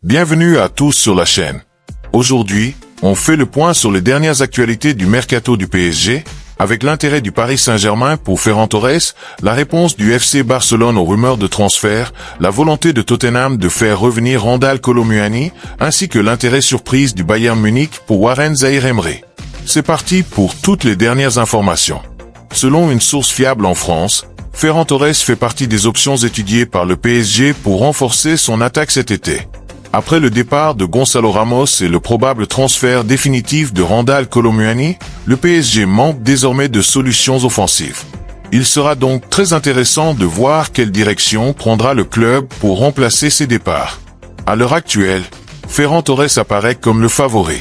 Bienvenue à tous sur la chaîne. Aujourd'hui, on fait le point sur les dernières actualités du mercato du PSG, avec l'intérêt du Paris Saint-Germain pour Ferran Torres, la réponse du FC Barcelone aux rumeurs de transfert, la volonté de Tottenham de faire revenir Randal Kolo Muani, ainsi que l'intérêt surprise du Bayern Munich pour Warren Zaïre-Emery. C'est parti pour toutes les dernières informations. Selon une source fiable en France, Ferran Torres fait partie des options étudiées par le PSG pour renforcer son attaque cet été. Après le départ de Gonzalo Ramos et le probable transfert définitif de Randal Kolo Muani, le PSG manque désormais de solutions offensives. Il sera donc très intéressant de voir quelle direction prendra le club pour remplacer ses départs. À l'heure actuelle, Ferran Torres apparaît comme le favori.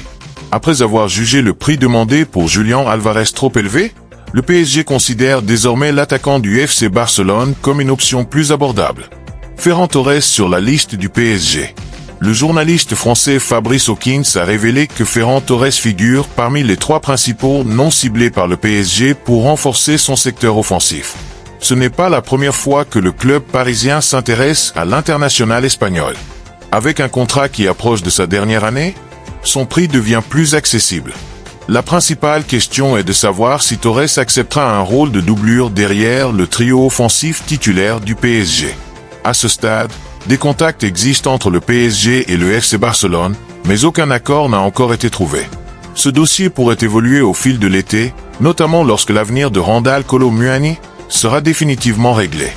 Après avoir jugé le prix demandé pour Julián Álvarez trop élevé, le PSG considère désormais l'attaquant du FC Barcelone comme une option plus abordable. Ferran Torres sur la liste du PSG. Le journaliste français Fabrice Hawkins a révélé que Ferran Torres figure parmi les 3 principaux non ciblés par le PSG pour renforcer son secteur offensif. Ce n'est pas la première fois que le club parisien s'intéresse à l'international espagnol. Avec un contrat qui approche de sa dernière année, son prix devient plus accessible. La principale question est de savoir si Torres acceptera un rôle de doublure derrière le trio offensif titulaire du PSG. À ce stade, des contacts existent entre le PSG et le FC Barcelone, mais aucun accord n'a encore été trouvé. Ce dossier pourrait évoluer au fil de l'été, notamment lorsque l'avenir de Randal Kolo Muani sera définitivement réglé.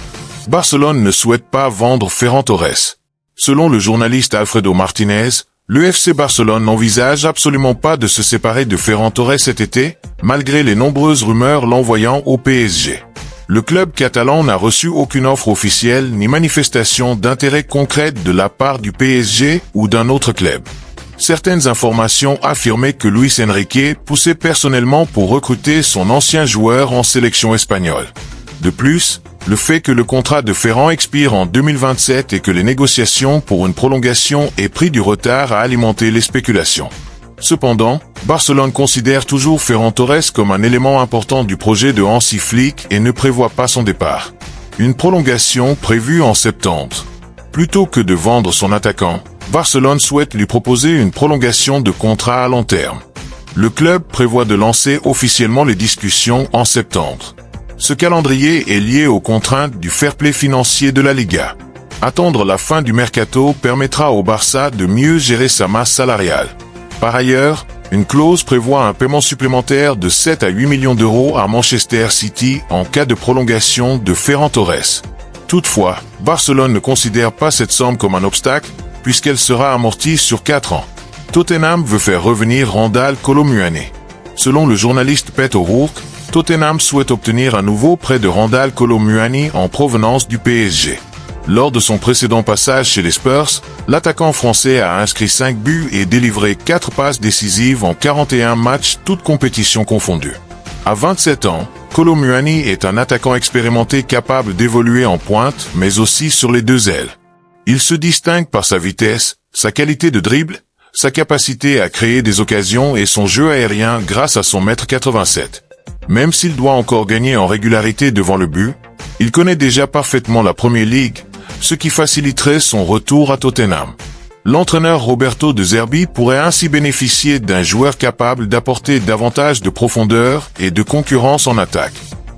Barcelone ne souhaite pas vendre Ferran Torres. Selon le journaliste Alfredo Martinez, le FC Barcelone n'envisage absolument pas de se séparer de Ferran Torres cet été, malgré les nombreuses rumeurs l'envoyant au PSG. Le club catalan n'a reçu aucune offre officielle ni manifestation d'intérêt concrète de la part du PSG ou d'un autre club. Certaines informations affirmaient que Luis Enrique poussait personnellement pour recruter son ancien joueur en sélection espagnole. De plus, le fait que le contrat de Ferran expire en 2027 et que les négociations pour une prolongation aient pris du retard a alimenté les spéculations. Cependant, Barcelone considère toujours Ferran Torres comme un élément important du projet de Hansi Flick et ne prévoit pas son départ. Une prolongation prévue en septembre. Plutôt que de vendre son attaquant, Barcelone souhaite lui proposer une prolongation de contrat à long terme. Le club prévoit de lancer officiellement les discussions en septembre. Ce calendrier est lié aux contraintes du fair play financier de la Liga. Attendre la fin du mercato permettra au Barça de mieux gérer sa masse salariale. Par ailleurs, une clause prévoit un paiement supplémentaire de 7 à 8 millions d'euros à Manchester City en cas de prolongation de Ferran Torres. Toutefois, Barcelone ne considère pas cette somme comme un obstacle, puisqu'elle sera amortie sur 4 ans. Tottenham veut faire revenir Randal Kolo Muani. Selon le journaliste Pet O'Rourke, Tottenham souhaite obtenir un nouveau prêt de Randal Kolo Muani en provenance du PSG. Lors de son précédent passage chez les Spurs, l'attaquant français a inscrit 5 buts et délivré 4 passes décisives en 41 matchs, toutes compétitions confondues. À 27 ans, Kolo Muani est un attaquant expérimenté capable d'évoluer en pointe, mais aussi sur les 2 ailes. Il se distingue par sa vitesse, sa qualité de dribble, sa capacité à créer des occasions et son jeu aérien grâce à son 1m87 m. Même s'il doit encore gagner en régularité devant le but, il connaît déjà parfaitement la Premier League, ce qui faciliterait son retour à Tottenham. L'entraîneur Roberto De Zerbi pourrait ainsi bénéficier d'un joueur capable d'apporter davantage de profondeur et de concurrence en attaque.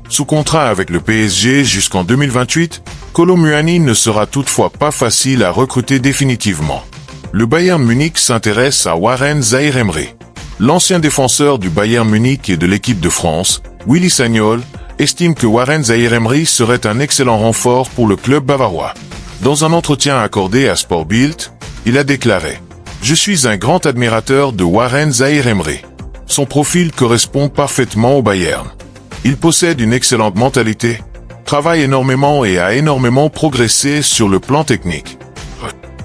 Sous contrat avec le PSG jusqu'en 2028, Kolo Muani ne sera toutefois pas facile à recruter définitivement. Le Bayern Munich s'intéresse à Warren Zaïre-Emery. L'ancien défenseur du Bayern Munich et de l'équipe de France, Willy Sagnol, estime que Warren Zaïre-Emery serait un excellent renfort pour le club bavarois. Dans un entretien accordé à Sport Bild, il a déclaré « Je suis un grand admirateur de Warren Zaïre-Emery. Son profil correspond parfaitement au Bayern. Il possède une excellente mentalité, travaille énormément et a énormément progressé sur le plan technique. »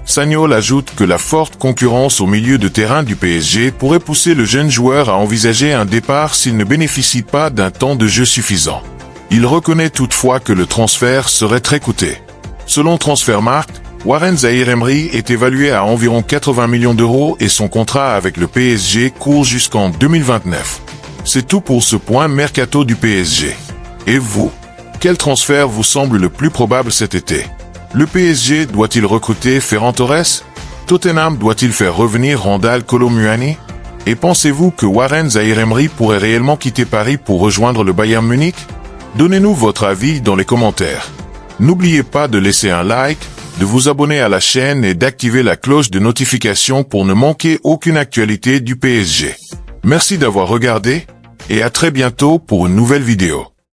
Sagnol ajoute que la forte concurrence au milieu de terrain du PSG pourrait pousser le jeune joueur à envisager un départ s'il ne bénéficie pas d'un temps de jeu suffisant. Il reconnaît toutefois que le transfert serait très coûteux. Selon Transfermarkt, Warren Zaïre-Emery est évalué à environ 80 millions d'euros et son contrat avec le PSG court jusqu'en 2029. C'est tout pour ce point mercato du PSG. Et vous? Quel transfert vous semble le plus probable cet été? Le PSG doit-il recruter Ferran Torres? Tottenham doit-il faire revenir Randal Kolo Muani? Et pensez-vous que Warren Zaïre-Emery pourrait réellement quitter Paris pour rejoindre le Bayern Munich? Donnez-nous votre avis dans les commentaires. N'oubliez pas de laisser un like, de vous abonner à la chaîne et d'activer la cloche de notification pour ne manquer aucune actualité du PSG. Merci d'avoir regardé et à très bientôt pour une nouvelle vidéo.